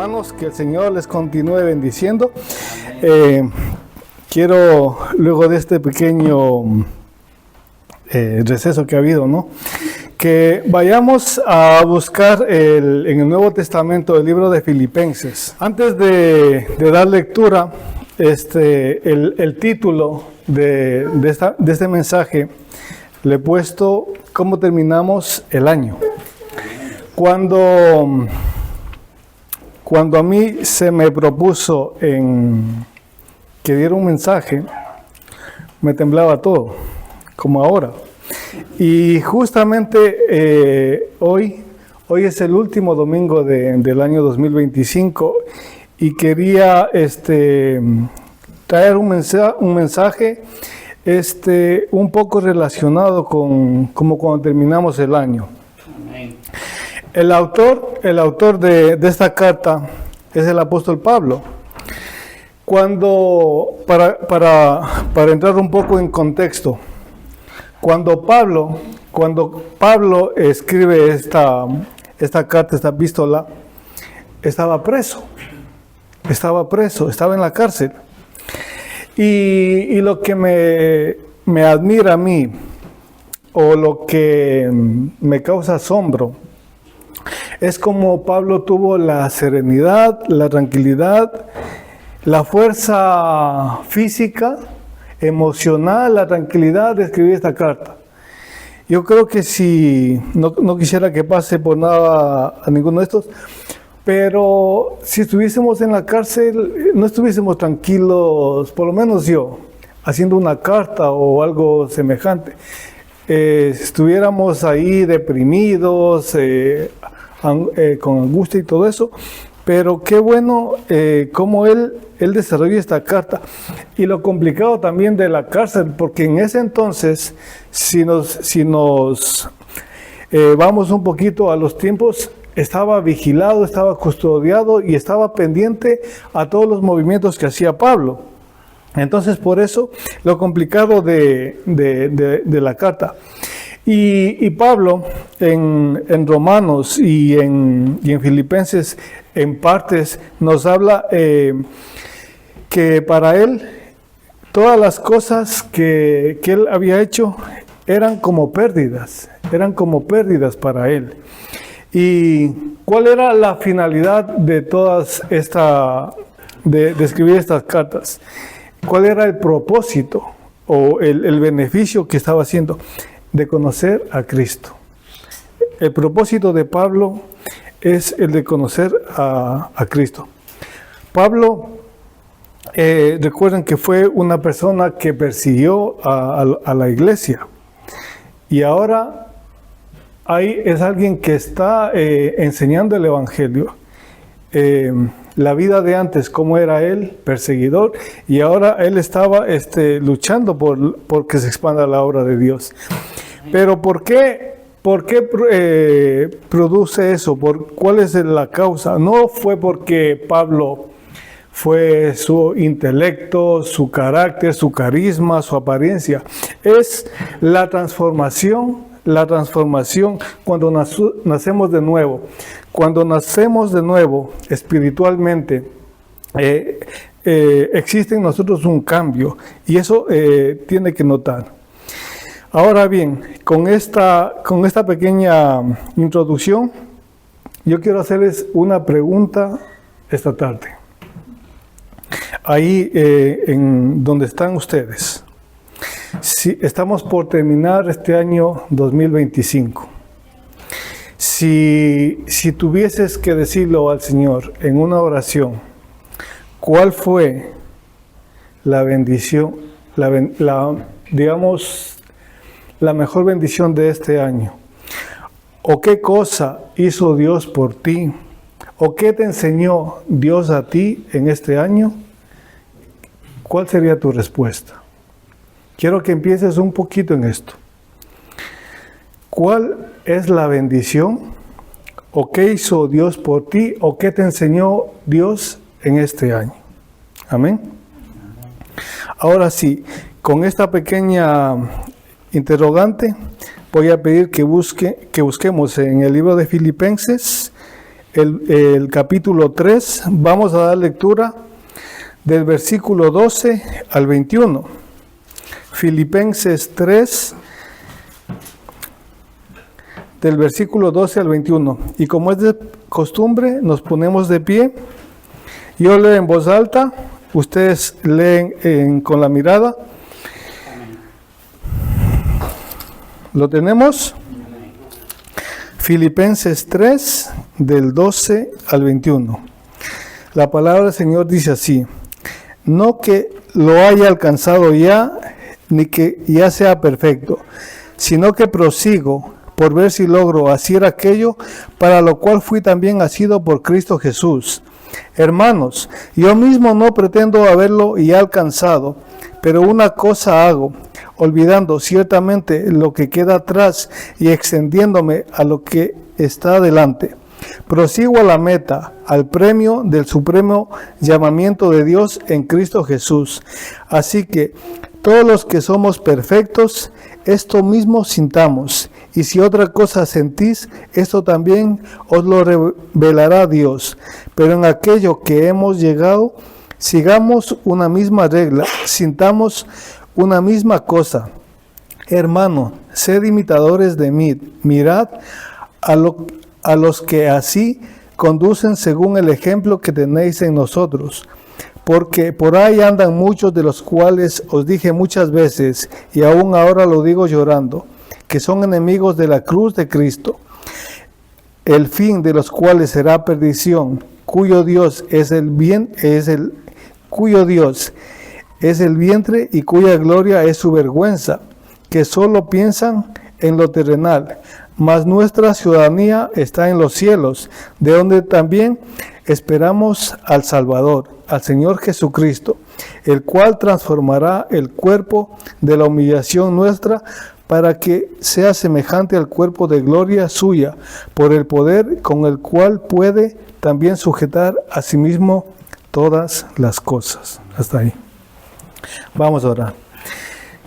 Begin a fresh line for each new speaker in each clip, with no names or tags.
hermanos, que el Señor les continúe bendiciendo. Quiero, luego de este pequeño receso que ha habido, ¿no?, que vayamos a buscar en el Nuevo Testamento el libro de Filipenses. Antes de dar lectura, el título de este mensaje le he puesto ¿Cómo terminamos el año? Cuando a mí se me propuso que diera un mensaje, me temblaba todo, como ahora. Y justamente hoy es el último domingo del año 2025 y quería traer un mensaje un poco relacionado con como cuando terminamos el año. El autor de esta carta es el apóstol Pablo. Para entrar un poco en contexto, cuando Pablo escribe esta carta, esta epístola, estaba preso, estaba en la cárcel. Y lo que me admira a mí, o lo que me causa asombro, es como Pablo tuvo la serenidad, la tranquilidad, la fuerza física, emocional, la tranquilidad de escribir esta carta. Yo creo que si no quisiera que pase por nada a ninguno de estos, pero si estuviésemos en la cárcel, no estuviésemos tranquilos, por lo menos yo, haciendo una carta o algo semejante. Estuviéramos ahí deprimidos, con angustia y todo eso, pero qué bueno cómo él desarrolla esta carta. Y lo complicado también de la cárcel, porque en ese entonces, si nos vamos un poquito a los tiempos, estaba vigilado, estaba custodiado y estaba pendiente a todos los movimientos que hacía Pablo. Entonces, por eso, lo complicado de la carta. Y Pablo, en Romanos y en Filipenses, en partes, nos habla que para él, todas las cosas que él había hecho eran como pérdidas para él. ¿Y cuál era la finalidad de de escribir estas cartas? ¿Cuál era el propósito o el beneficio que estaba haciendo? De conocer a Cristo. El propósito de Pablo es el de conocer a Cristo. Pablo, recuerden que fue una persona que persiguió a la iglesia, y ahora ahí es alguien que está enseñando el evangelio. La vida de antes, cómo era él, perseguidor, y ahora él estaba luchando por que se expanda la obra de Dios. Pero ¿por qué produce eso? ¿Cuál es la causa? No fue porque Pablo fue su intelecto, su carácter, su carisma, su apariencia. Es la transformación cuando nacemos de nuevo. Cuando nacemos de nuevo espiritualmente, existe en nosotros un cambio, y eso tiene que notar. Ahora bien, con esta pequeña introducción, yo quiero hacerles una pregunta esta tarde. Ahí en donde están ustedes. Si estamos por terminar este año 2025. Si tuvieses que decirlo al Señor en una oración, ¿cuál fue la bendición, la mejor bendición de este año? ¿O qué cosa hizo Dios por ti? ¿O qué te enseñó Dios a ti en este año? ¿Cuál sería tu respuesta? Quiero que empieces un poquito en esto. ¿Cuál es la bendición? ¿O qué hizo Dios por ti? ¿O qué te enseñó Dios en este año? Amén. Ahora sí, con esta pequeña interrogante, voy a pedir que busquemos en el libro de Filipenses, el capítulo 3. Vamos a dar lectura del versículo 12 al 21. Filipenses 3, del versículo 12 al 21. Y como es de costumbre, nos ponemos de pie. Yo leo en voz alta, ustedes leen con la mirada. ¿Lo tenemos? Filipenses 3, del 12 al 21. La palabra del Señor dice así: no que lo haya alcanzado ya, ni que ya sea perfecto, sino que prosigo por ver si logro hacer aquello para lo cual fui también asido por Cristo Jesús. Hermanos, yo mismo no pretendo haberlo ya alcanzado, pero una cosa hago, olvidando ciertamente lo que queda atrás y extendiéndome a lo que está adelante. Prosigo a la meta, al premio del supremo llamamiento de Dios en Cristo Jesús. Así que todos los que somos perfectos, esto mismo sintamos. Y si otra cosa sentís, esto también os lo revelará Dios. Pero en aquello que hemos llegado, sigamos una misma regla, sintamos una misma cosa. Hermano, sed imitadores de mí, mirad a los que así conducen según el ejemplo que tenéis en nosotros. Porque por ahí andan muchos, de los cuales os dije muchas veces, y aún ahora lo digo llorando, que son enemigos de la cruz de Cristo, el fin de los cuales será perdición, cuyo Dios es el vientre y cuya gloria es su vergüenza, que solo piensan en lo terrenal, mas nuestra ciudadanía está en los cielos, de donde también esperamos al Salvador, al Señor Jesucristo, el cual transformará el cuerpo de la humillación nuestra para que sea semejante al cuerpo de gloria suya, por el poder con el cual puede también sujetar a sí mismo todas las cosas. Hasta ahí. Vamos a orar.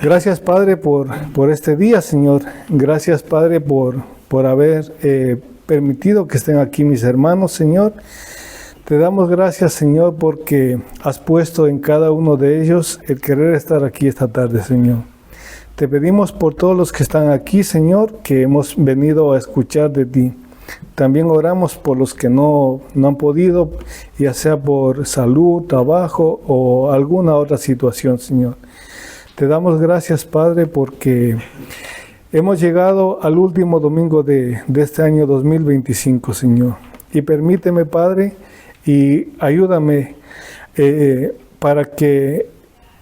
Gracias, Padre, por este día, Señor. Gracias, Padre, por haber permitido que estén aquí mis hermanos, Señor. Te damos gracias, Señor, porque has puesto en cada uno de ellos el querer estar aquí esta tarde, Señor. Te pedimos por todos los que están aquí, Señor, que hemos venido a escuchar de ti. También oramos por los que no han podido, ya sea por salud, trabajo o alguna otra situación, Señor. Te damos gracias, Padre, porque hemos llegado al último domingo de este año 2025, Señor. Y permíteme, Padre, y ayúdame para que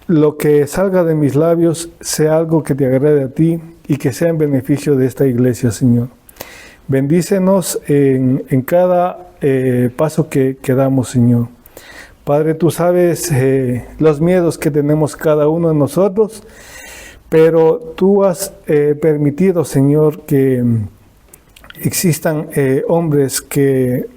lo que salga de mis labios sea algo que te agrade a ti y que sea en beneficio de esta iglesia, Señor. Bendícenos en cada paso que damos, Señor. Padre, tú sabes los miedos que tenemos cada uno de nosotros, pero tú has permitido, Señor, que existan hombres que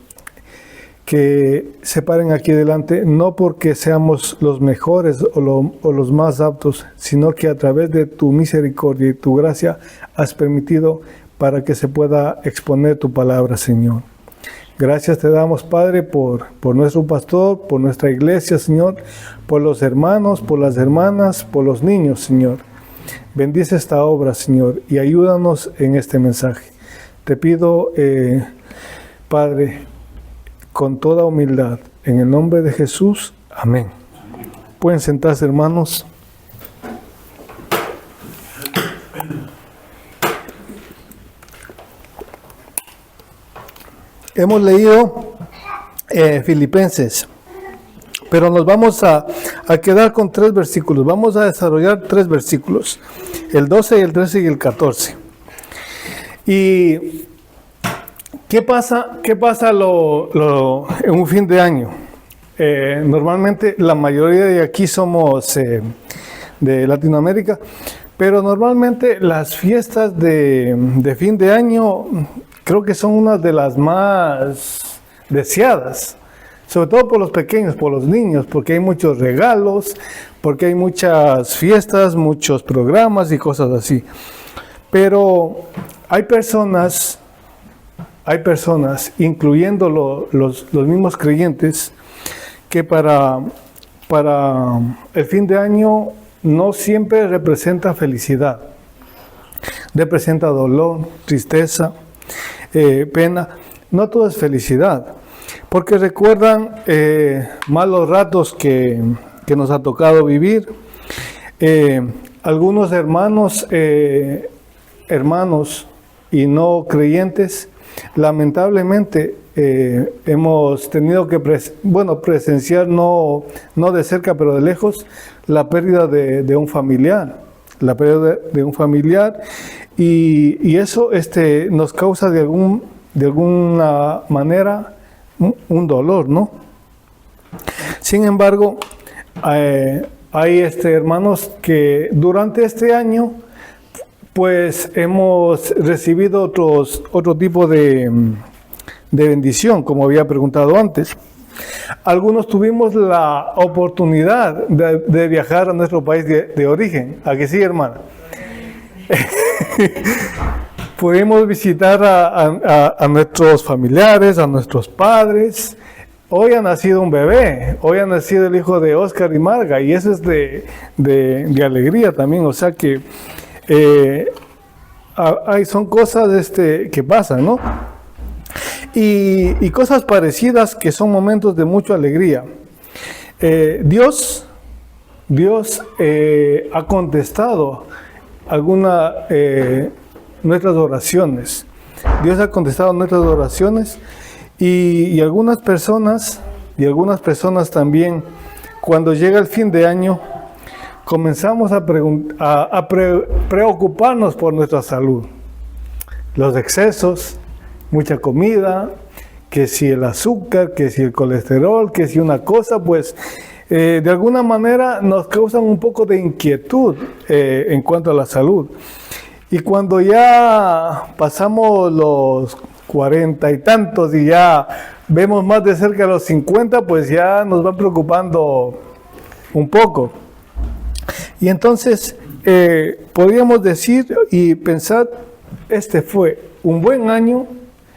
se paren aquí delante, no porque seamos los mejores o los más aptos, sino que a través de tu misericordia y tu gracia has permitido para que se pueda exponer tu palabra, Señor. Gracias te damos, Padre, por nuestro pastor, por nuestra iglesia, Señor, por los hermanos, por las hermanas, por los niños, Señor. Bendice esta obra, Señor, y ayúdanos en este mensaje. Te pido, Padre, con toda humildad, en el nombre de Jesús, amén. Pueden sentarse, hermanos. Hemos leído Filipenses, pero nos vamos a quedar con 3 versículos. Vamos a desarrollar 3 versículos, el 12, el 13 y el 14. ¿Y qué pasa en un fin de año? Normalmente la mayoría de aquí somos de Latinoamérica, pero normalmente las fiestas de fin de año creo que son una de las más deseadas, sobre todo por los pequeños, por los niños, porque hay muchos regalos, porque hay muchas fiestas, muchos programas y cosas así. Pero hay personas hay personas, incluyendo los mismos creyentes, que para el fin de año no siempre representa felicidad. Representa dolor, tristeza, pena. No todo es felicidad, porque recuerdan malos ratos que nos ha tocado vivir. Algunos hermanos y no creyentes, lamentablemente hemos tenido que presenciar, no de cerca pero de lejos, la pérdida de un familiar. Y eso nos causa de alguna manera un dolor, ¿no? Sin embargo, hay hermanos que durante este año pues hemos recibido otro tipo de bendición, como había preguntado antes. Algunos tuvimos la oportunidad de viajar a nuestro país de origen. ¿A que sí, hermana? Pudimos visitar a nuestros familiares, a nuestros padres. Hoy ha nacido un bebé, hoy ha nacido el hijo de Oscar y Marga, y eso es de alegría también. O sea que son cosas que pasan, ¿no? Y cosas parecidas que son momentos de mucha alegría. Dios ha contestado nuestras oraciones. Dios ha contestado nuestras oraciones y algunas personas también, cuando llega el fin de año, comenzamos a preocuparnos por nuestra salud. Los excesos, mucha comida, que si el azúcar, que si el colesterol, que si una cosa, pues de alguna manera nos causan un poco de inquietud en cuanto a la salud. Y cuando ya pasamos los 40 y tantos y ya vemos más de cerca los 50, pues ya nos va preocupando un poco. Y entonces podríamos decir y pensar, este fue un buen año,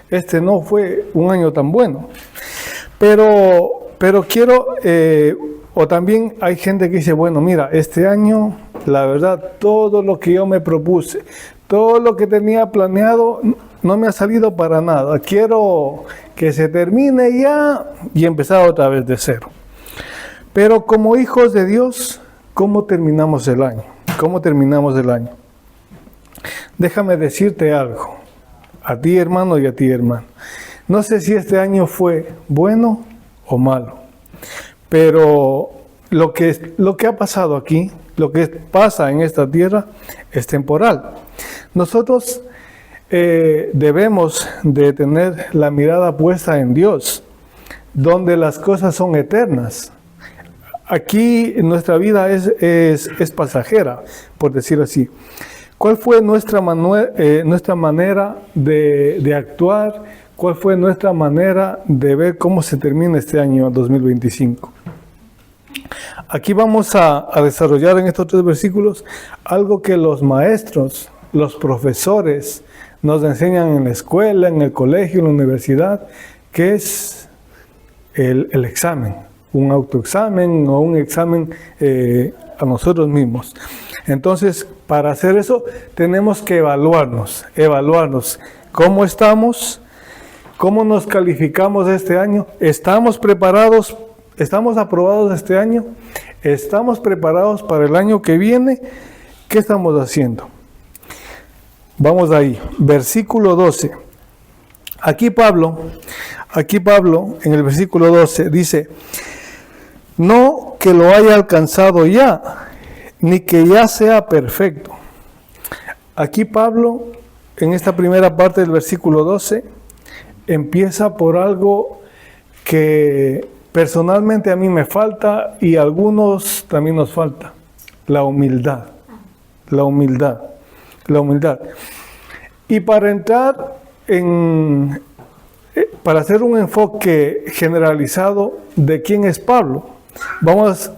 este no fue un año tan bueno. Pero quiero, o también hay gente que dice, bueno, mira, este año, la verdad, todo lo que yo me propuse, todo lo que tenía planeado, no me ha salido para nada. Quiero que se termine ya y empezar otra vez de cero. Pero como hijos de Dios, ¿cómo terminamos el año? ¿Cómo terminamos el año? Déjame decirte algo, a ti hermano y a ti hermano. No sé si este año fue bueno o malo, pero lo que ha pasado aquí, lo que pasa en esta tierra es temporal. Nosotros debemos de tener la mirada puesta en Dios, donde las cosas son eternas. Aquí nuestra vida es pasajera, por decirlo así. ¿Cuál fue nuestra manera de actuar? ¿Cuál fue nuestra manera de ver cómo se termina este año 2025? Aquí vamos a desarrollar en estos 3 versículos algo que los maestros, los profesores nos enseñan en la escuela, en el colegio, en la universidad, que es el examen, un autoexamen o un examen a nosotros mismos. Entonces, para hacer eso, tenemos que evaluarnos cómo estamos, cómo nos calificamos este año, ¿estamos preparados? ¿Estamos aprobados este año? ¿Estamos preparados para el año que viene? ¿Qué estamos haciendo? Vamos ahí, versículo 12. Aquí Pablo, en el versículo 12, dice, no que lo haya alcanzado ya, ni que ya sea perfecto. Aquí Pablo, en esta primera parte del versículo 12, empieza por algo que personalmente a mí me falta y a algunos también nos falta: la humildad. Y para entrar para hacer un enfoque generalizado de quién es Pablo,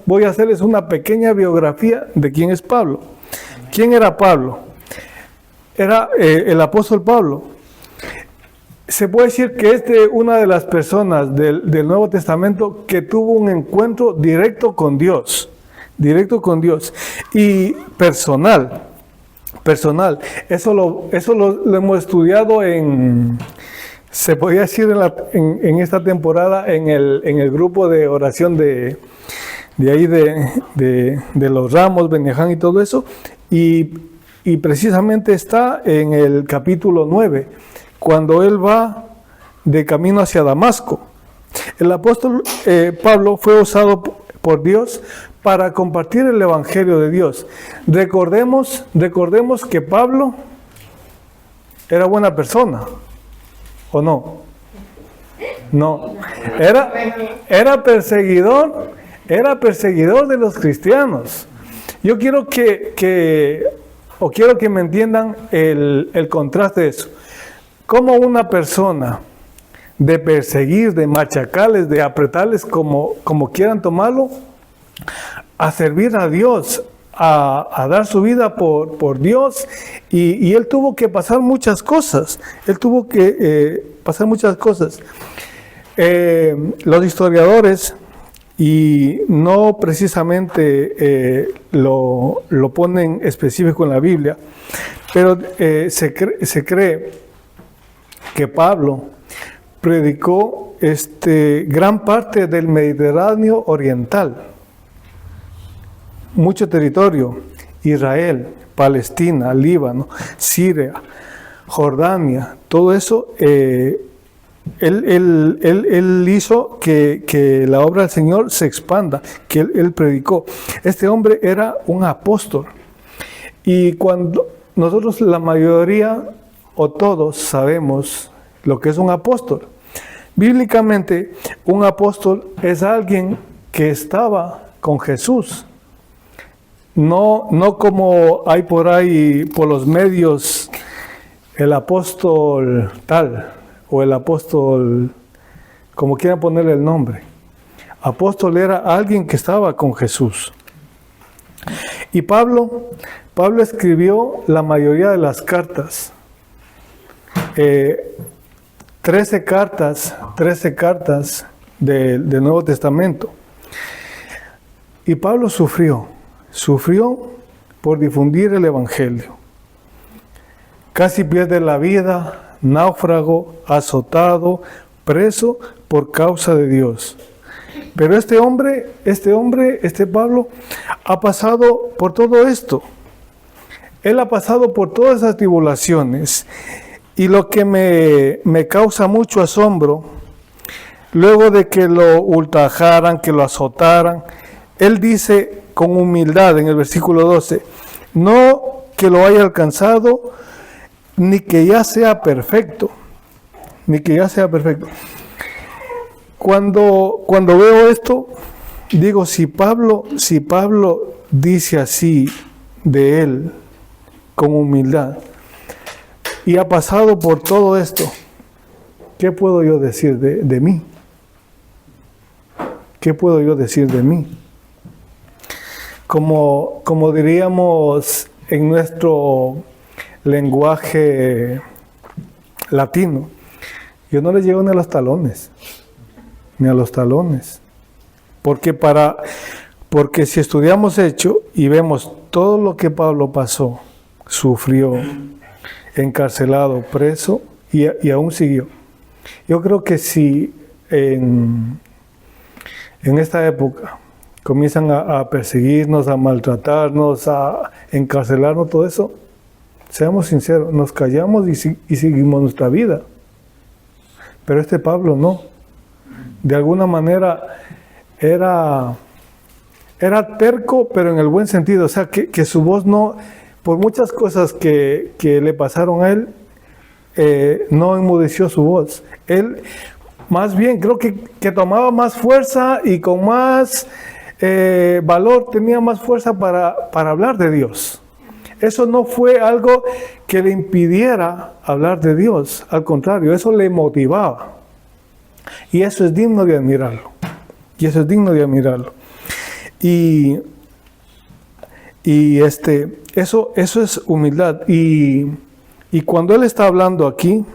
voy a hacerles una pequeña biografía de quién es Pablo. ¿Quién era Pablo? Era el apóstol Pablo. se puede decir que es de una de las personas del Nuevo Testamento que tuvo un encuentro directo con Dios y personal. Eso lo hemos estudiado se podría decir en esta temporada en el grupo de oración de ahí de los Ramos, Beneján y todo eso, y precisamente está en el capítulo 9, cuando él va de camino hacia Damasco. El apóstol Pablo fue usado por Dios para compartir el evangelio de Dios. Recordemos que Pablo era buena persona, ¿o no? No, era perseguidor de los cristianos. Yo quiero que me entiendan el contraste de eso. Como una persona de perseguir, de machacarles, de apretarles como quieran tomarlo, a servir a Dios, a dar su vida por Dios, y él tuvo que pasar muchas cosas. Los historiadores, y no precisamente lo ponen específico en la Biblia, pero se cree que Pablo predicó gran parte del Mediterráneo oriental, mucho territorio: Israel, Palestina, Líbano, Siria, Jordania, todo eso. Él hizo que la obra del Señor se expanda, que él predicó. Este hombre era un apóstol. Y cuando nosotros, la mayoría o todos, sabemos lo que es un apóstol. Bíblicamente, un apóstol es alguien que estaba con Jesús. No como hay por ahí, por los medios, el apóstol tal, o el apóstol, como quieran ponerle el nombre. Apóstol era alguien que estaba con Jesús. Y Pablo escribió la mayoría de las cartas. 13 cartas del Nuevo Testamento. Y Pablo sufrió por difundir el Evangelio. Casi pierde la vida, náufrago, azotado, preso por causa de Dios. Pero este Pablo, ha pasado por todo esto. Él ha pasado por todas esas tribulaciones. Y lo que me causa mucho asombro, luego de que lo ultrajaran, que lo azotaran, él dice con humildad en el versículo 12, no que lo haya alcanzado, ni que ya sea perfecto. Cuando veo esto, digo, si Pablo dice así de él, con humildad, y ha pasado por todo esto, ¿qué puedo yo decir de mí? ¿Qué puedo yo decir de mí? Como diríamos en nuestro lenguaje latino, yo no le llego ni a los talones, porque si estudiamos Hechos y vemos todo lo que Pablo pasó, sufrió, encarcelado, preso, y aún siguió. Yo creo que si en esta época comienzan a perseguirnos, a maltratarnos, a encarcelarnos, todo eso, seamos sinceros, nos callamos y seguimos nuestra vida. Pero Pablo no. De alguna manera era terco, pero en el buen sentido. O sea, que su voz no, por muchas cosas que le pasaron a él, no enmudeció su voz. Él, más bien, creo que tomaba más fuerza y con más valor, tenía más fuerza para hablar de Dios. Eso no fue algo que le impidiera hablar de Dios, al contrario, eso le motivaba. Y eso es digno de admirarlo. Y eso es humildad. Y cuando él está hablando aquí,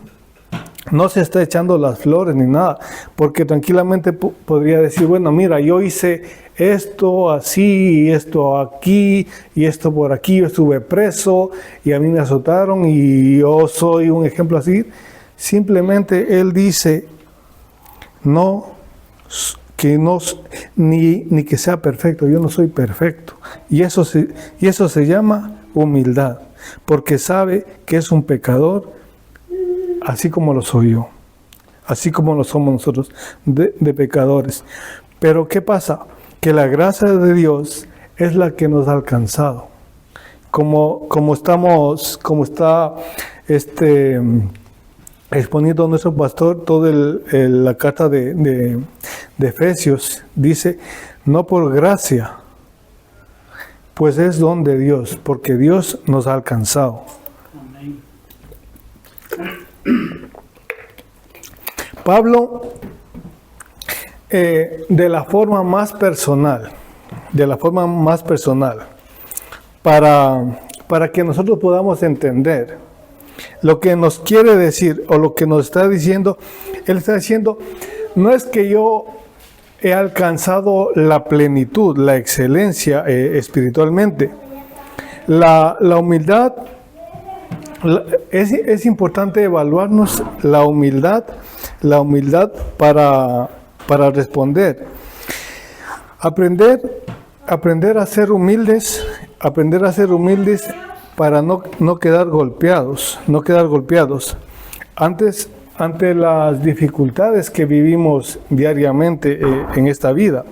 no se está echando las flores ni nada, porque tranquilamente podría decir, bueno, mira, yo hice esto así, y esto aquí, y esto por aquí, yo estuve preso, y a mí me azotaron, y yo soy un ejemplo así. Simplemente él dice, ni que sea perfecto, yo no soy perfecto. Y eso se llama humildad, porque sabe que es un pecador, así como lo soy yo, así como lo somos nosotros, de pecadores. Pero ¿qué pasa? Que la gracia de Dios es la que nos ha alcanzado. Como está exponiendo nuestro pastor, toda la carta de Efesios, dice, no por gracia, pues es don de Dios, porque Dios nos ha alcanzado. Amén. Pablo, de la forma más personal, para que nosotros podamos entender lo que nos quiere decir o lo que nos está diciendo, él está diciendo, no es que yo he alcanzado la plenitud, la excelencia espiritualmente. La humildad, es importante evaluarnos la humildad para responder. Aprender a ser humildes para no quedar golpeados, ante las dificultades que vivimos diariamente en esta vida.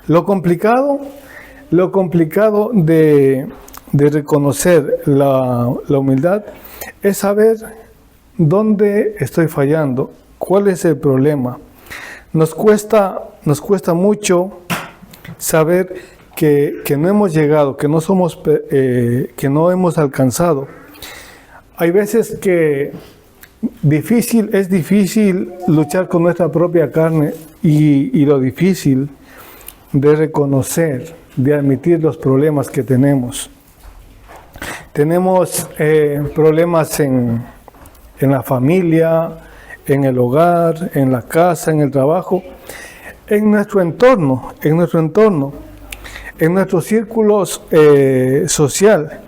Lo complicado de reconocer la humildad es saber dónde estoy fallando, cuál es el problema. Nos cuesta mucho saber que no hemos llegado, que no hemos alcanzado. Hay veces que es difícil luchar con nuestra propia carne y lo difícil de reconocer, de admitir los problemas que tenemos. Tenemos problemas en la familia, en el hogar, en la casa, en el trabajo, en nuestro entorno, en nuestros círculos social.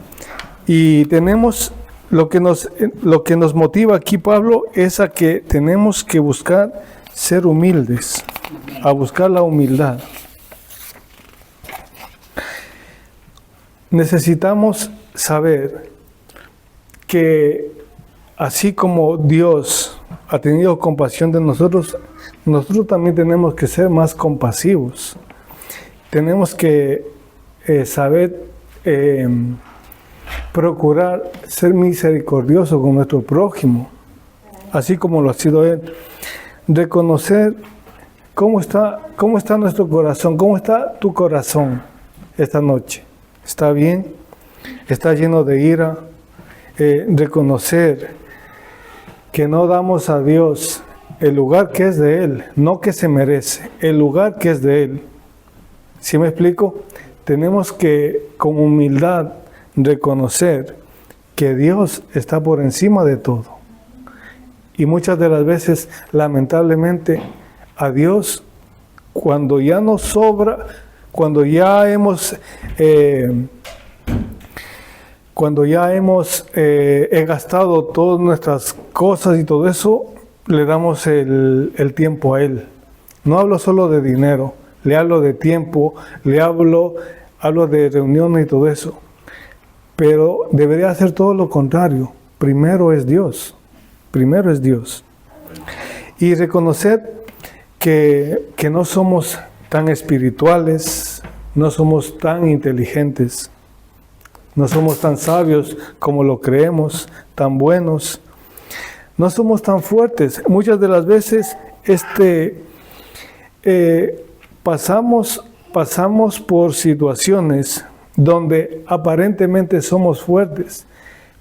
Y tenemos lo que nos motiva aquí, Pablo, es a que tenemos que buscar ser humildes, a buscar la humildad. Necesitamos saber que así como Dios ha tenido compasión de nosotros, nosotros también tenemos que ser más compasivos. Tenemos que saber procurar ser misericordioso con nuestro prójimo, así como lo ha sido Él. Reconocer cómo está nuestro corazón, cómo está tu corazón esta noche. ¿Está bien? ¿Está lleno de ira? Reconocer que no damos a Dios el lugar que es de Él, no que se merece, el lugar que es de Él. ¿Sí me explico? Tenemos que, con humildad, reconocer que Dios está por encima de todo. Y muchas de las veces, lamentablemente, a Dios, cuando ya nos sobra, cuando ya hemos gastado todas nuestras cosas y todo eso, le damos el tiempo a Él. No hablo solo de dinero, le hablo de tiempo, hablo de reuniones y todo eso. Pero debería hacer todo lo contrario. Primero es Dios. Y reconocer que no somos tan espirituales, no somos tan inteligentes, no somos tan sabios como lo creemos, tan buenos, no somos tan fuertes. Muchas de las veces pasamos por situaciones donde aparentemente somos fuertes,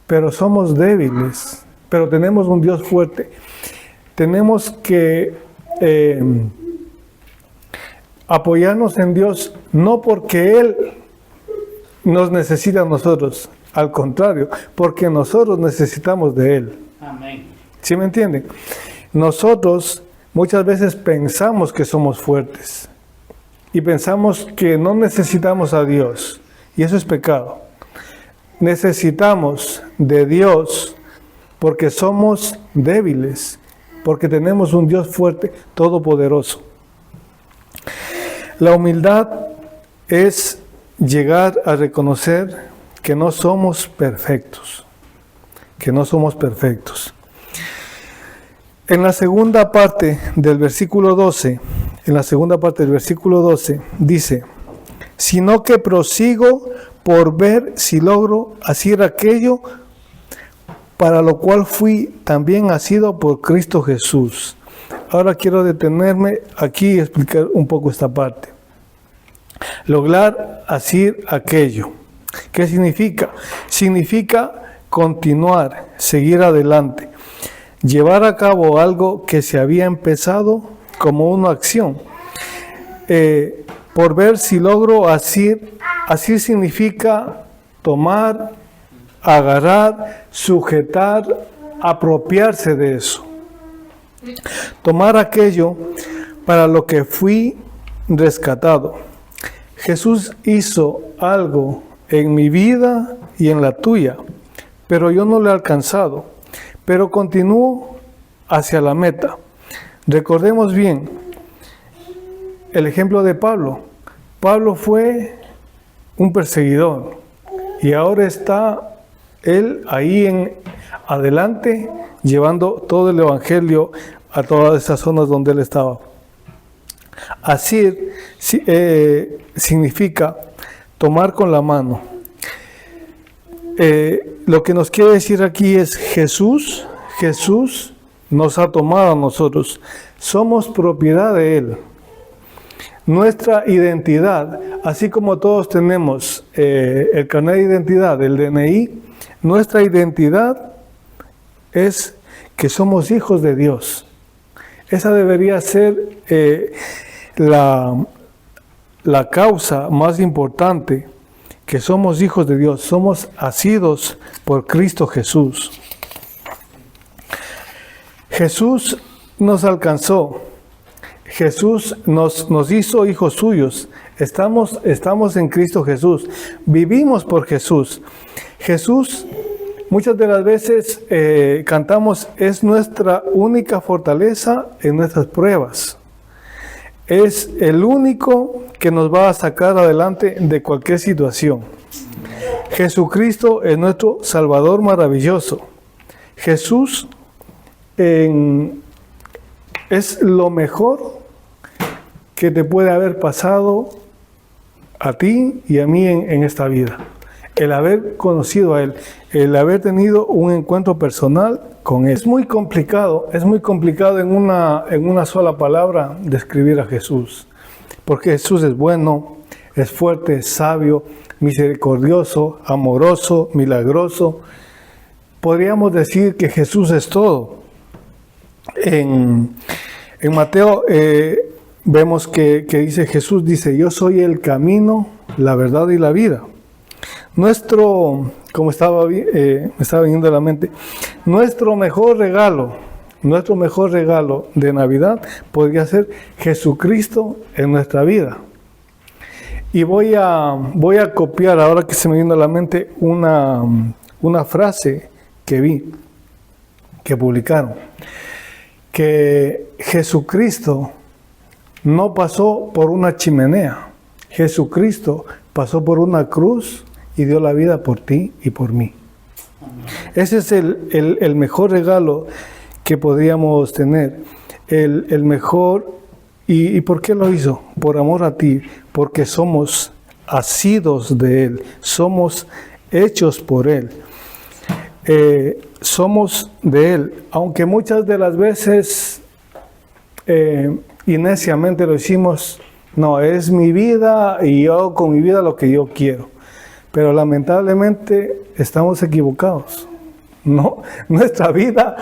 pero somos débiles, pero tenemos un Dios fuerte. Tenemos que apoyarnos en Dios, no porque Él nos necesita a nosotros, al contrario, porque nosotros necesitamos de Él.
Amén.
¿Sí me entienden? Nosotros muchas veces pensamos que somos fuertes y pensamos que no necesitamos a Dios, y eso es pecado. Necesitamos de Dios porque somos débiles, porque tenemos un Dios fuerte, todopoderoso. La humildad es llegar a reconocer que no somos perfectos, que no somos perfectos. En la segunda parte del versículo 12, dice, sino que prosigo por ver si logro hacer aquello para lo cual fui también asido por Cristo Jesús. Ahora quiero detenerme aquí y explicar un poco esta parte. Lograr hacer aquello. ¿Qué significa? Significa continuar, seguir adelante, llevar a cabo algo que se había empezado como una acción. Por ver si logro hacer significa tomar, agarrar, sujetar, apropiarse de eso. Tomar aquello para lo que fui rescatado. Jesús hizo algo en mi vida y en la tuya, pero yo no lo he alcanzado, pero continúo hacia la meta. Recordemos bien el ejemplo de Pablo. Pablo fue un perseguidor y ahora está él ahí en adelante llevando todo el evangelio a todas esas zonas donde él estaba. Asir significa tomar con la mano. Lo que nos quiere decir aquí es Jesús nos ha tomado a nosotros. Somos propiedad de Él. Nuestra identidad, así como todos tenemos el carnet de identidad, el DNI, nuestra identidad es que somos hijos de Dios. Esa debería ser la causa más importante, que somos hijos de Dios, somos asidos por Cristo Jesús. Jesús nos alcanzó, Jesús nos hizo hijos suyos, estamos en Cristo Jesús, vivimos por Jesús. Jesús, muchas de las veces cantamos, es nuestra única fortaleza en nuestras pruebas. Es el único que nos va a sacar adelante de cualquier situación. Jesucristo es nuestro Salvador maravilloso. Jesús es lo mejor que te puede haber pasado a ti y a mí en esta vida. El haber conocido a Él, el haber tenido un encuentro personal con Él. Es muy complicado en una sola palabra describir a Jesús. Porque Jesús es bueno, es fuerte, es sabio, misericordioso, amoroso, milagroso. Podríamos decir que Jesús es todo. En Mateo vemos que dice, Jesús dice, yo soy el camino, la verdad y la vida. Como me estaba viniendo a la mente, nuestro mejor regalo de Navidad podría ser Jesucristo en nuestra vida. Y voy a copiar, ahora que se me vino a la mente, una frase que vi, que publicaron, que Jesucristo no pasó por una chimenea, Jesucristo pasó por una cruz y dio la vida por ti y por mí. Ese es el mejor regalo que podríamos tener. El mejor. ¿Y por qué lo hizo? Por amor a ti. Porque somos asidos de Él. Somos hechos por Él. Somos de Él. Aunque muchas de las veces y neciamente lo hicimos, no, es mi vida y yo hago con mi vida lo que yo quiero. Pero lamentablemente estamos equivocados. No, nuestra vida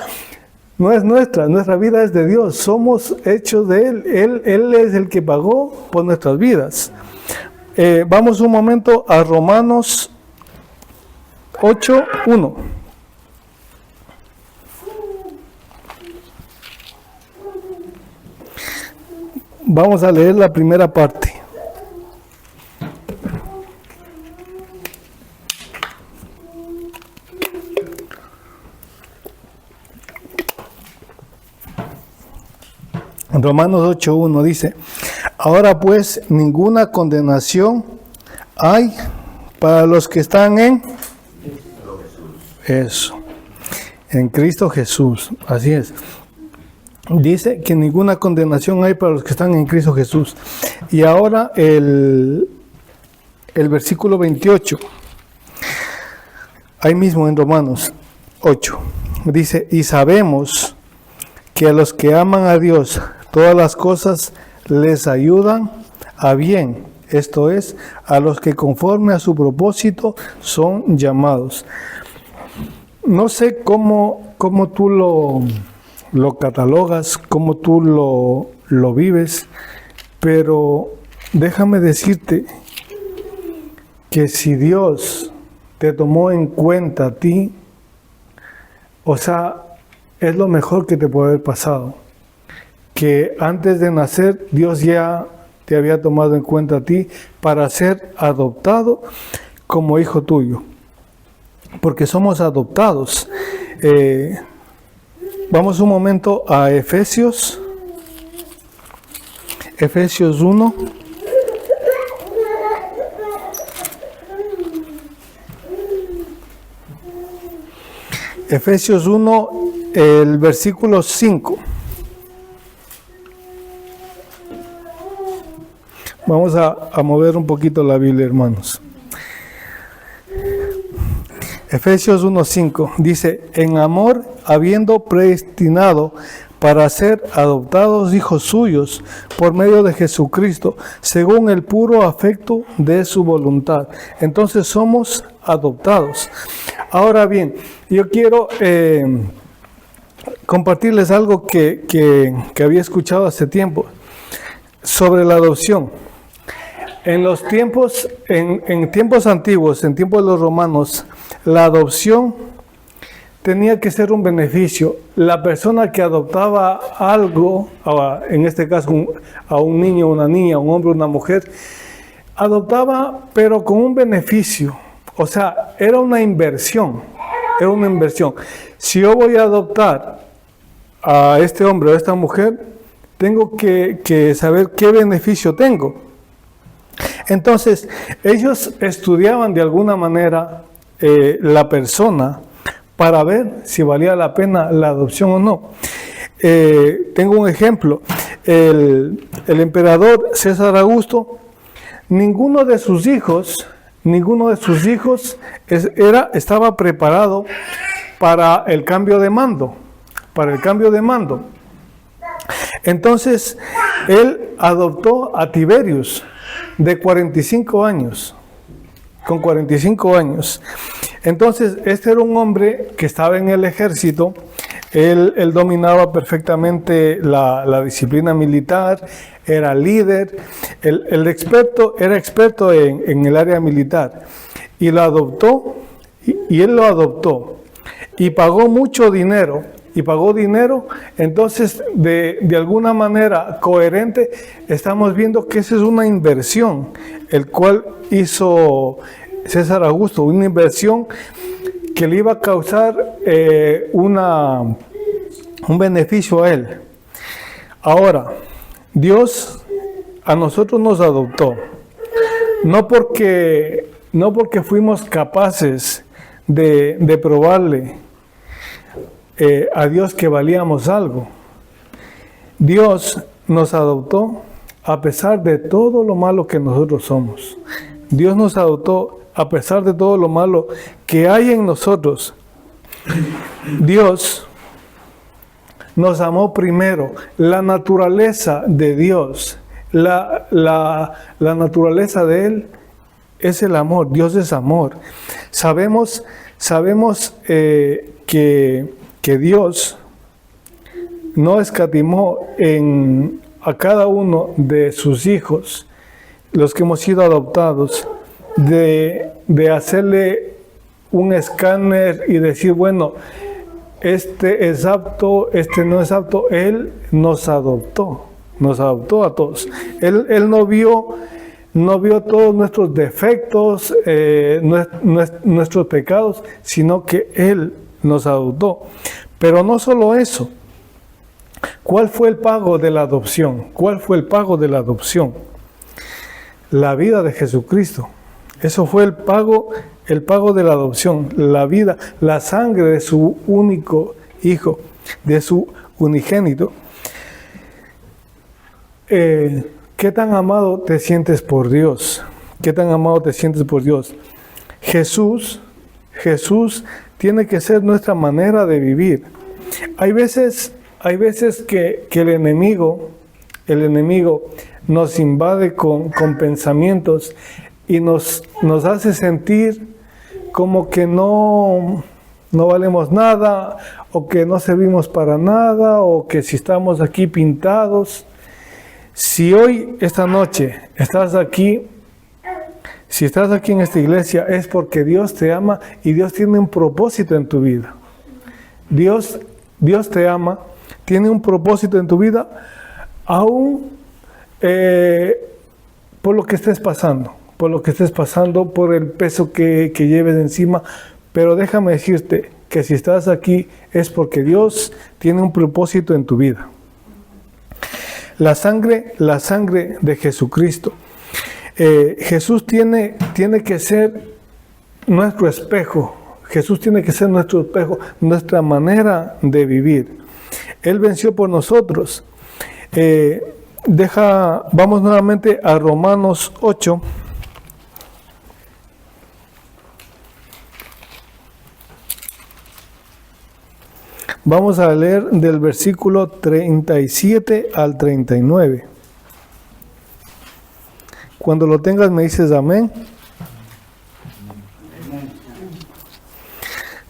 no es nuestra vida es de Dios. Somos hechos de Él. Él es el que pagó por nuestras vidas. Vamos un momento a Romanos 8:1. Vamos a leer la primera parte. Romanos 8:1 dice: ahora pues ninguna condenación hay para los que están en Cristo Jesús. Así es. Dice que ninguna condenación hay para los que están en Cristo Jesús. Y ahora el versículo 28, ahí mismo en Romanos 8, dice: y sabemos que a los que aman a Dios, todas las cosas les ayudan a bien. Esto es, a los que conforme a su propósito son llamados. No sé cómo tú lo catalogas, cómo tú lo vives, pero déjame decirte que si Dios te tomó en cuenta a ti, o sea, es lo mejor que te puede haber pasado. Que antes de nacer, Dios ya te había tomado en cuenta a ti para ser adoptado como hijo tuyo. Porque somos adoptados. Vamos un momento a Efesios 1. Efesios 1, el versículo 5. Vamos a mover un poquito la Biblia, hermanos. Efesios 1:5 dice: en amor, habiendo predestinado para ser adoptados hijos suyos por medio de Jesucristo, según el puro afecto de su voluntad. Entonces somos adoptados. Ahora bien, yo quiero compartirles algo que había escuchado hace tiempo sobre la adopción. En los tiempos, en tiempos antiguos, en tiempos de los romanos, la adopción tenía que ser un beneficio. La persona que adoptaba algo, en este caso a un niño, una niña, un hombre, una mujer, adoptaba pero con un beneficio. O sea, era una inversión. Era una inversión. Si yo voy a adoptar a este hombre o a esta mujer, tengo que saber qué beneficio tengo. Entonces, ellos estudiaban de alguna manera la persona para ver si valía la pena la adopción o no. Tengo un ejemplo. El emperador César Augusto, ninguno de sus hijos estaba preparado para el cambio de mando. Entonces, él adoptó a Tiberius, de 45 años, con 45 años. Entonces, este era un hombre que estaba en el ejército. Él dominaba perfectamente la disciplina militar, era líder, era experto en el área militar. Y lo adoptó, y él lo adoptó, y pagó mucho dinero. Entonces de alguna manera coherente estamos viendo que esa es una inversión, el cual hizo César Augusto, una inversión que le iba a causar un beneficio a él. Ahora, Dios a nosotros nos adoptó, no porque fuimos capaces de probarle a Dios que valíamos algo. Dios nos adoptó a pesar de todo lo malo que nosotros somos. Dios nos adoptó a pesar de todo lo malo que hay en nosotros. Dios nos amó primero. La naturaleza de Dios, la naturaleza de Él es el amor. Dios es amor. Sabemos que Dios no escatimó a cada uno de sus hijos, los que hemos sido adoptados, de hacerle un escáner y decir, bueno, este es apto, este no es apto. Él nos adoptó. nos adoptó a todos. Él no vio todos nuestros defectos, nuestros pecados, sino que Él nos adoptó. Pero no solo eso. ¿Cuál fue el pago de la adopción? ¿Cuál fue el pago de la adopción? La vida de Jesucristo. Eso fue el pago de la adopción. La vida, la sangre de su único Hijo, de su unigénito. ¿Qué tan amado te sientes por Dios? ¿Qué tan amado te sientes por Dios? Jesús tiene que ser nuestra manera de vivir. Hay veces que el enemigo nos invade con pensamientos y nos hace sentir como que no valemos nada, o que no servimos para nada, o que si estamos aquí pintados. Si hoy, esta noche, estás aquí, si estás aquí en esta iglesia, es porque Dios te ama y Dios tiene un propósito en tu vida. Dios te ama, tiene un propósito en tu vida, aún por lo que estés pasando, por el peso que lleves encima. Pero déjame decirte que si estás aquí es porque Dios tiene un propósito en tu vida. La sangre de Jesucristo. Jesús tiene que ser nuestro espejo. Jesús tiene que ser nuestro espejo, nuestra manera de vivir. Él venció por nosotros. Vamos nuevamente a Romanos 8. Vamos a leer del versículo 37 al 39. Cuando lo tengas me dices amén.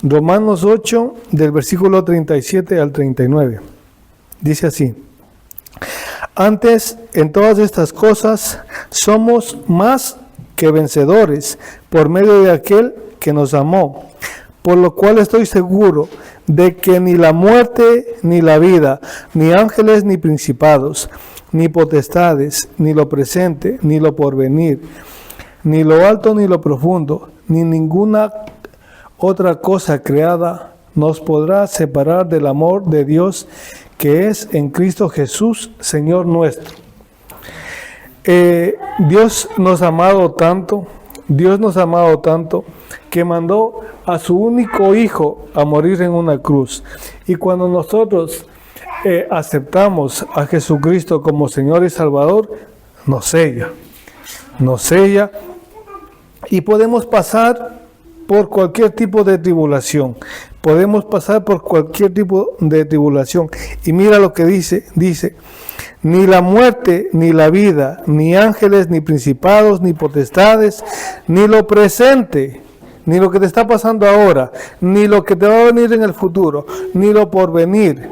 Romanos 8, del versículo 37 al 39. Dice así: antes, en todas estas cosas, somos más que vencedores por medio de aquel que nos amó. Por lo cual estoy seguro de que ni la muerte, ni la vida, ni ángeles, ni principados, ni potestades, ni lo presente, ni lo porvenir, ni lo alto, ni lo profundo, ni ninguna otra cosa creada nos podrá separar del amor de Dios que es en Cristo Jesús, Señor nuestro. Dios nos ha amado tanto que mandó a su único Hijo a morir en una cruz. Y cuando nosotros aceptamos a Jesucristo como Señor y Salvador, nos sella y podemos pasar por cualquier tipo de tribulación. Y mira lo que dice, ni la muerte, ni la vida, ni ángeles, ni principados, ni potestades, ni lo presente, ni lo que te está pasando ahora, ni lo que te va a venir en el futuro, ni lo porvenir,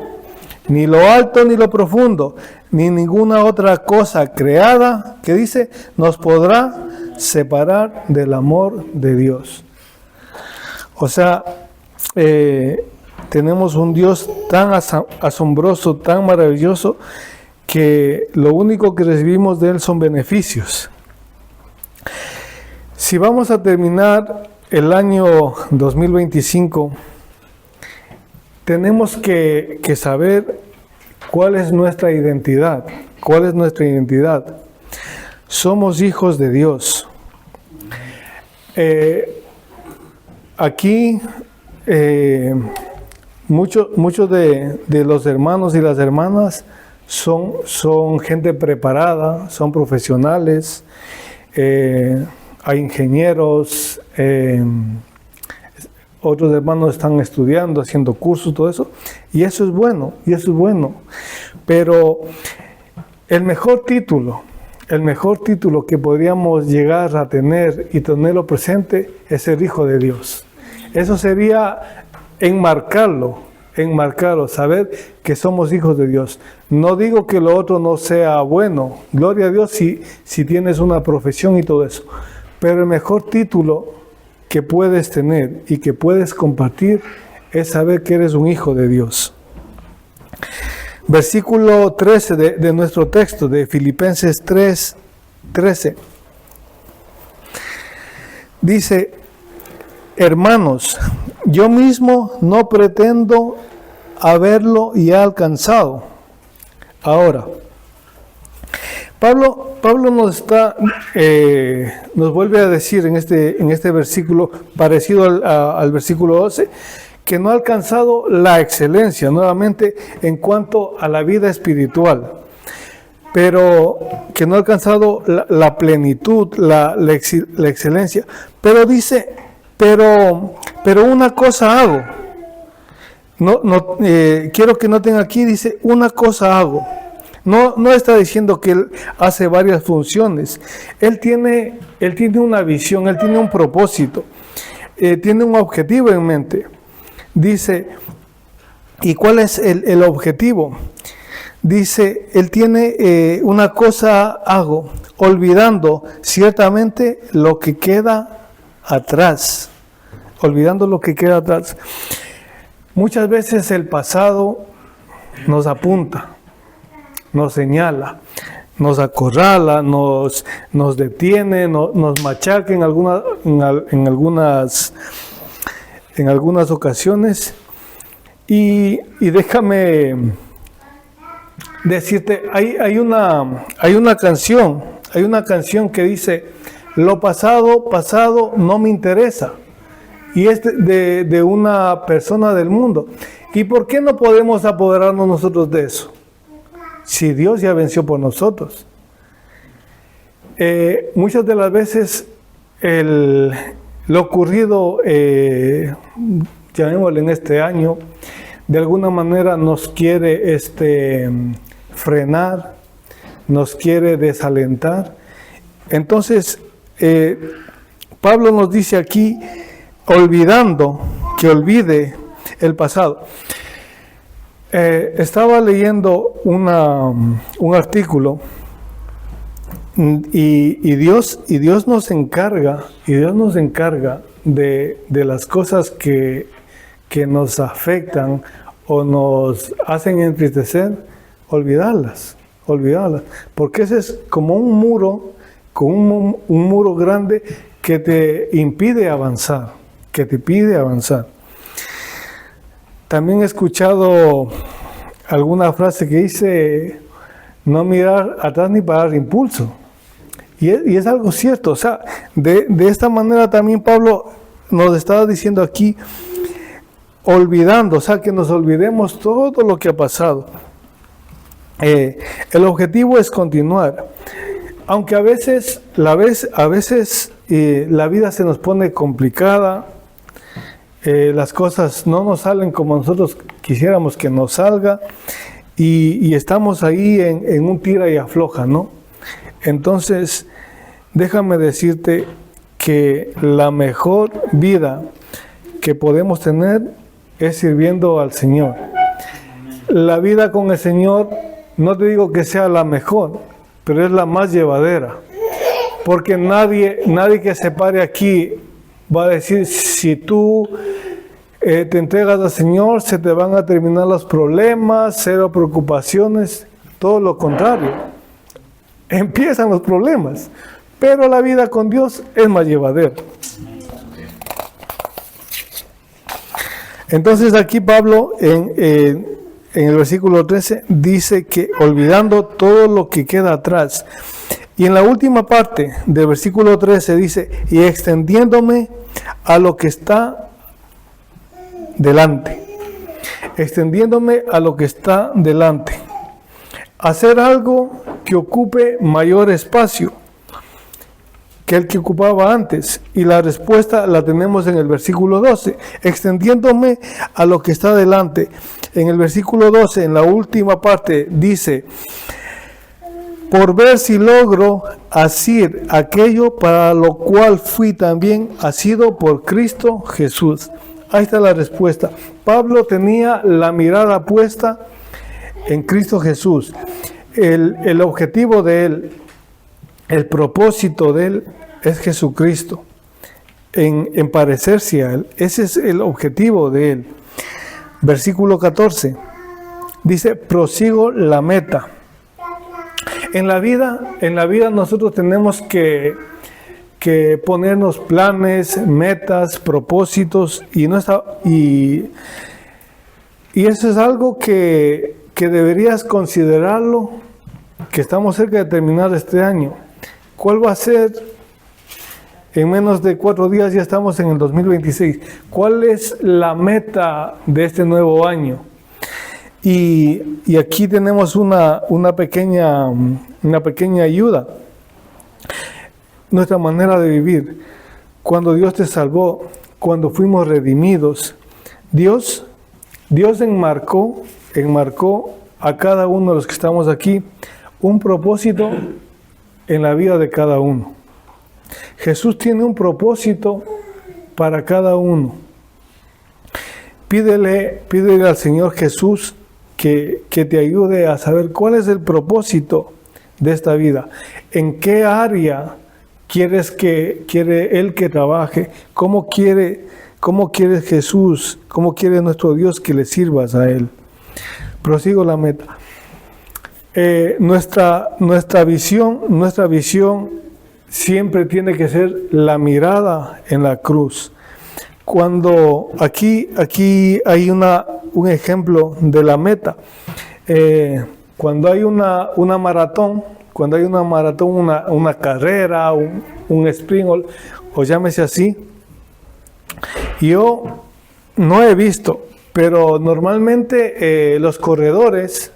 ni lo alto, ni lo profundo, ni ninguna otra cosa creada, que dice, nos podrá separar del amor de Dios. O sea, tenemos un Dios tan asombroso, tan maravilloso, que lo único que recibimos de Él son beneficios. Si vamos a terminar el año 2025, tenemos que saber cuál es nuestra identidad. Somos hijos de Dios. Aquí muchos de los hermanos y las hermanas son gente preparada, son profesionales, hay ingenieros, otros hermanos están estudiando, haciendo cursos, todo eso, y eso es bueno, pero el mejor título que podríamos llegar a tener y tenerlo presente es ser hijo de Dios. Eso sería enmarcarlo, saber que somos hijos de Dios. No digo que lo otro no sea bueno, gloria a Dios si tienes una profesión y todo eso, pero el mejor título que puedes tener y que puedes compartir es saber que eres un hijo de Dios. Versículo 13 de nuestro texto, de Filipenses 3:13. Dice: hermanos, yo mismo no pretendo haberlo ya alcanzado. Ahora, Pablo nos vuelve a decir en este versículo, parecido al versículo 12, que no ha alcanzado la excelencia, nuevamente, en cuanto a la vida espiritual, pero que no ha alcanzado la plenitud, la excelencia. Pero dice, pero una cosa hago. Quiero que noten aquí, dice, una cosa hago. No está diciendo que él hace varias funciones. Él tiene una visión, él tiene un propósito, tiene un objetivo en mente. Dice, ¿y cuál es el objetivo? Dice, él tiene una cosa hago, olvidando ciertamente lo que queda atrás. Olvidando lo que queda atrás. Muchas veces el pasado nos apunta, nos señala, nos acorrala, nos detiene, nos machaca en algunas ocasiones. Y déjame decirte, hay una canción que dice: lo pasado no me interesa. Y es de una persona del mundo. ¿Y por qué no podemos apoderarnos nosotros de eso? Si Dios ya venció por nosotros. Muchas de las veces lo ocurrido, llamémosle en este año, de alguna manera nos quiere frenar, nos quiere desalentar. Entonces, Pablo nos dice aquí, olvidando, que olvide el pasado. Estaba leyendo un artículo y Dios nos encarga de las cosas que nos afectan o nos hacen entristecer, olvidarlas, porque ese es como un muro, un muro grande que te impide avanzar. También he escuchado alguna frase que dice: no mirar atrás ni para dar impulso. Y es algo cierto. O sea, de esta manera también Pablo nos estaba diciendo aquí, olvidando, o sea, que nos olvidemos todo lo que ha pasado. El objetivo es continuar. Aunque a veces la vida se nos pone complicada, las cosas no nos salen como nosotros quisiéramos que nos salga, y estamos ahí en un tira y afloja, ¿no? Entonces, déjame decirte que la mejor vida que podemos tener es sirviendo al Señor. La vida con el Señor, no te digo que sea la mejor, pero es la más llevadera. Porque nadie que se pare aquí va a decir: si tú te entregas al Señor, se te van a terminar los problemas, cero preocupaciones. Todo lo contrario, empiezan los problemas, pero la vida con Dios es más llevadera. Entonces aquí Pablo en el versículo 13 dice que olvidando todo lo que queda atrás. Y en la última parte del versículo 13 dice: y extendiéndome a lo que está delante. Extendiéndome a lo que está delante. Hacer algo que ocupe mayor espacio que el que ocupaba antes. Y la respuesta la tenemos en el versículo 12. Extendiéndome a lo que está delante. En el versículo 12, en la última parte, dice: por ver si logro asir aquello para lo cual fui también asido por Cristo Jesús. Ahí está la respuesta. Pablo tenía la mirada puesta en Cristo Jesús. El objetivo de él, el propósito de él es Jesucristo, en parecerse a él. Ese es el objetivo de él. Versículo 14. Dice, prosigo la meta. En la vida nosotros tenemos que ponernos planes, metas, propósitos, y eso es algo que deberías considerarlo, que estamos cerca de terminar este año. ¿Cuál va a ser? En menos de 4 días ya estamos en el 2026. ¿Cuál es la meta de este nuevo año? Y aquí tenemos una pequeña ayuda. Nuestra manera de vivir. Cuando Dios te salvó, cuando fuimos redimidos, Dios enmarcó a cada uno de los que estamos aquí un propósito en la vida de cada uno. Jesús tiene un propósito para cada uno. Pídele al Señor Jesús que te ayude a saber cuál es el propósito de esta vida. ¿En qué área quiere Él que trabaje? ¿Cómo quiere Jesús? ¿Cómo quiere nuestro Dios que le sirvas a Él? Prosigo la meta. Nuestra visión siempre tiene que ser la mirada en la cruz. Cuando aquí hay un ejemplo de la meta. Cuando hay una maratón, una carrera, un sprint, o llámese así, yo no he visto, pero normalmente los corredores,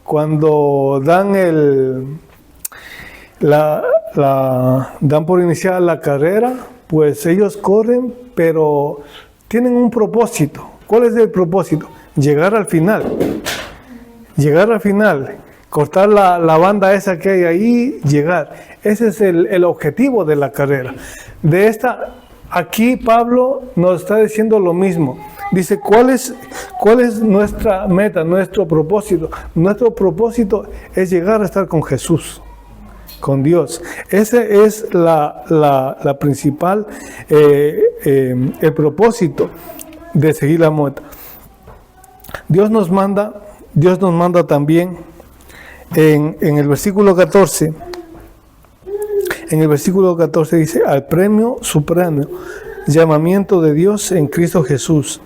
cuando dan dan por iniciar la carrera, pues ellos corren, pero tienen un propósito. ¿Cuál es el propósito? Llegar al final, cortar la banda esa que hay ahí, llegar. Ese es el objetivo de la carrera. Aquí Pablo nos está diciendo lo mismo. Dice, ¿cuál es nuestra meta, nuestro propósito? Nuestro propósito es llegar a estar con Jesús, con Dios. Ese es la principal, el propósito de seguir la meta. Dios nos manda también en el versículo 14. En el versículo 14 dice, al premio supremo, llamamiento de Dios en Cristo Jesús.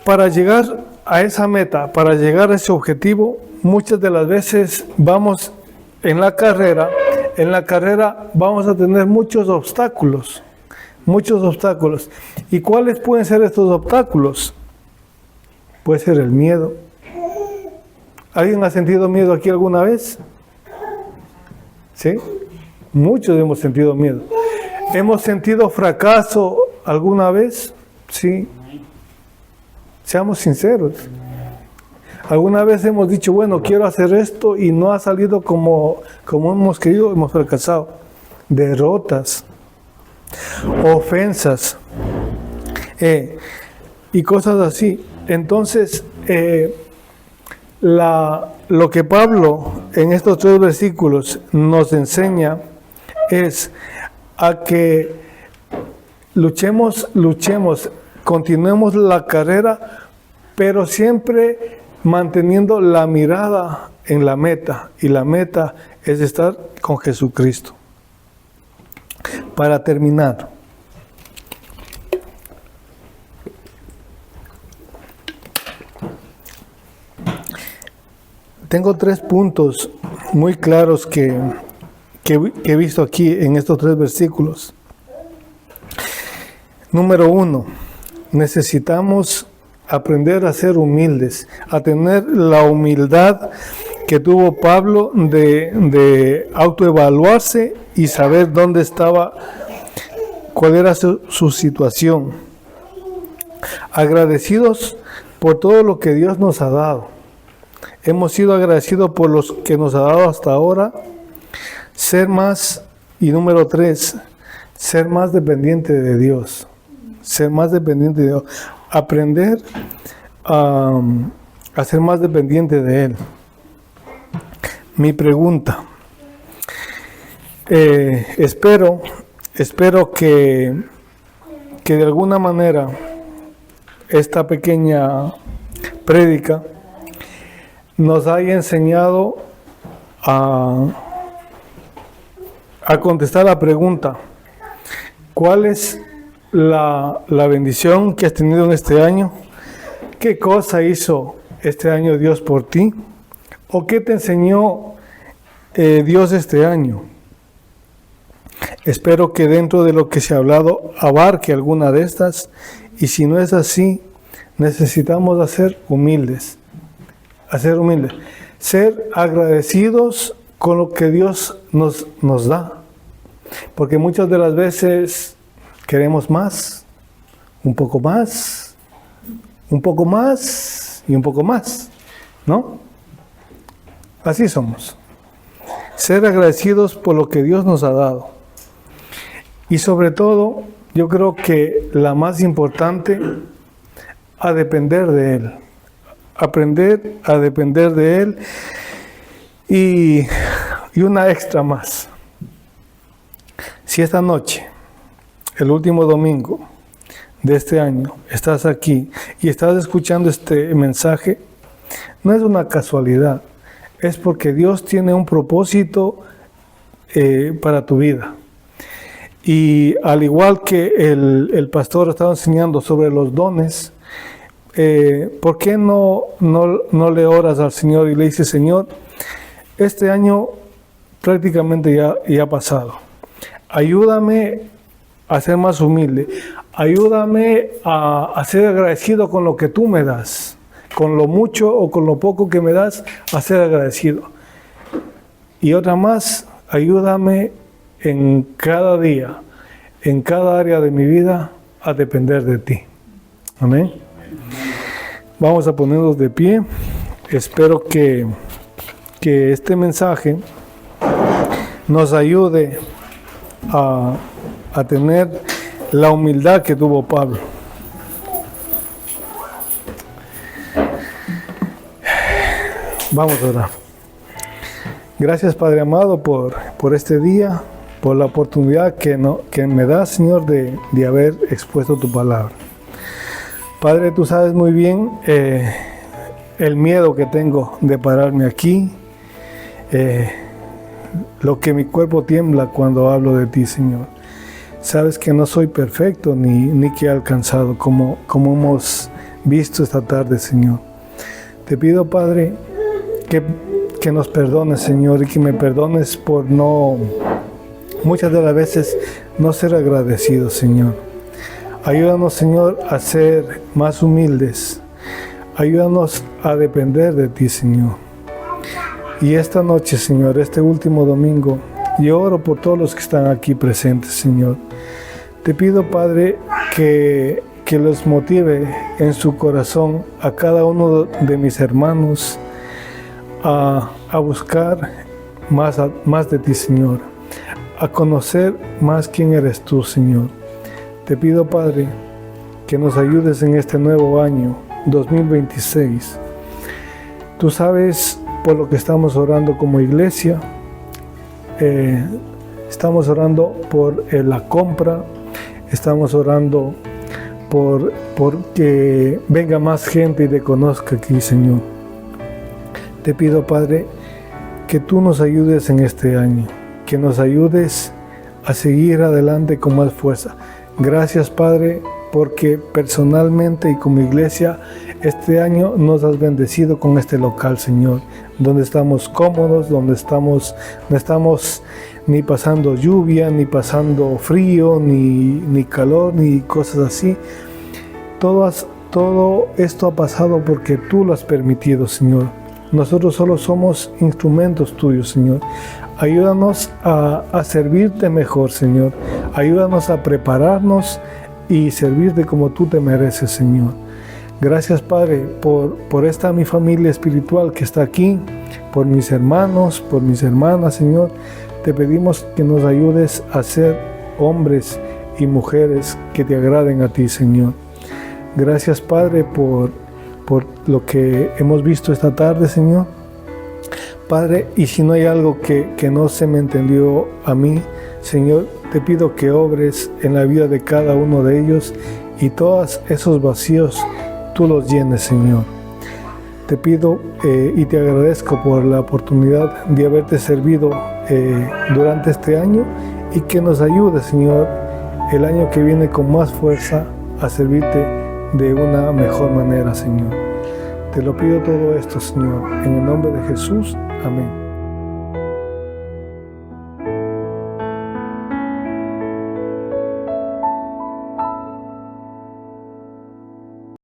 Para llegar a esa meta, para llegar a ese objetivo, muchas de las veces vamos en la carrera vamos a tener muchos obstáculos. ¿Y cuáles pueden ser estos obstáculos? Puede ser el miedo. ¿Alguien ha sentido miedo aquí alguna vez? ¿Sí? Muchos hemos sentido miedo. ¿Hemos sentido fracaso alguna vez? Sí. Seamos sinceros. ¿Alguna vez hemos dicho, bueno, quiero hacer esto y no ha salido como hemos querido? Hemos fracasado. Derrotas, ofensas y cosas así. Entonces, lo que Pablo en estos 3 versículos nos enseña es a que luchemos, continuemos la carrera, pero siempre manteniendo la mirada en la meta, y la meta es estar con Jesucristo. Para terminar, tengo 3 puntos muy claros que he visto aquí en estos 3 versículos. Número 1, necesitamos aprender a ser humildes, a tener la humildad que tuvo Pablo de autoevaluarse y saber dónde estaba, cuál era su situación. Agradecidos por todo lo que Dios nos ha dado. Hemos sido agradecidos por los que nos ha dado hasta ahora. Ser más, y número 3, ser más dependiente de Dios. Ser más dependiente de Dios. Aprender a ser más dependiente de Él. Mi pregunta. Espero que de alguna manera esta pequeña prédica nos haya enseñado a contestar la pregunta: ¿cuál es la bendición que has tenido en este año? ¿Qué cosa hizo este año Dios por ti? ¿O qué te enseñó Dios este año? Espero que dentro de lo que se ha hablado abarque alguna de estas, y si no es así, necesitamos ser humildes, ser agradecidos con lo que Dios nos da, porque muchas de las veces queremos más, un poco más, un poco más y un poco más, ¿no? Así somos. Ser agradecidos por lo que Dios nos ha dado. Y sobre todo, yo creo que la más importante, a depender de Él. Aprender a depender de Él. Y una extra más. Si esta noche, el último domingo de este año, estás aquí y estás escuchando este mensaje, no es una casualidad, es porque Dios tiene un propósito para tu vida. Y al igual que el pastor estaba enseñando sobre los dones, ¿por qué no le oras al Señor y le dices: Señor, este año prácticamente ya ha pasado. Ayúdame a ser más humilde. Ayúdame a ser agradecido con lo que tú me das. Con lo mucho o con lo poco que me das, a ser agradecido. Y otra más, ayúdame en cada día, en cada área de mi vida, a depender de ti. Amén. Vamos a ponernos de pie. Espero que este mensaje nos ayude a tener la humildad que tuvo Pablo. Vamos a orar. Gracias, Padre amado, por este día, por la oportunidad que me das, Señor, de haber expuesto tu palabra. Padre, tú sabes muy bien el miedo que tengo de pararme aquí, lo que mi cuerpo tiembla cuando hablo de ti, Señor. Sabes que no soy perfecto ni que he alcanzado como hemos visto esta tarde, Señor. Te pido, Padre, que nos perdones, Señor, y que me perdones por muchas de las veces no ser agradecidos, Señor. Ayúdanos, Señor, a ser más humildes. Ayúdanos a depender de ti, Señor. Y esta noche, Señor, este último domingo, yo oro por todos los que están aquí presentes, Señor. Te pido, Padre, que los motive en su corazón a cada uno de mis hermanos a buscar más de ti, Señor, a conocer más quién eres tú, Señor. Te pido, Padre, que nos ayudes en este nuevo año, 2026. Tú sabes por lo que estamos orando como iglesia. Estamos orando por la compra, estamos orando por que venga más gente y te conozca aquí, Señor. Te pido, Padre, que tú nos ayudes en este año, que nos ayudes a seguir adelante con más fuerza. Gracias, Padre, porque personalmente y como iglesia este año nos has bendecido con este local, Señor, donde estamos cómodos, donde no estamos ni pasando lluvia, ni pasando frío, ni calor, ni cosas así. Todo esto ha pasado porque tú lo has permitido, Señor. Nosotros solo somos instrumentos tuyos, Señor. Ayúdanos a servirte mejor, Señor. Ayúdanos a prepararnos y servirte como tú te mereces, Señor. Gracias, Padre, por esta mi familia espiritual que está aquí, por mis hermanos, por mis hermanas, Señor. Te pedimos que nos ayudes a ser hombres y mujeres que te agraden a ti, Señor. Gracias, Padre, por lo que hemos visto esta tarde, Señor. Padre, y si no hay algo que no se me entendió a mí, Señor, te pido que obres en la vida de cada uno de ellos y todos esos vacíos tú los llenes, Señor. Te pido y te agradezco por la oportunidad de haberte servido durante este año y que nos ayude, Señor, el año que viene con más fuerza a servirte de una mejor manera, Señor. Te lo pido todo esto, Señor, en el nombre de Jesús. Amén.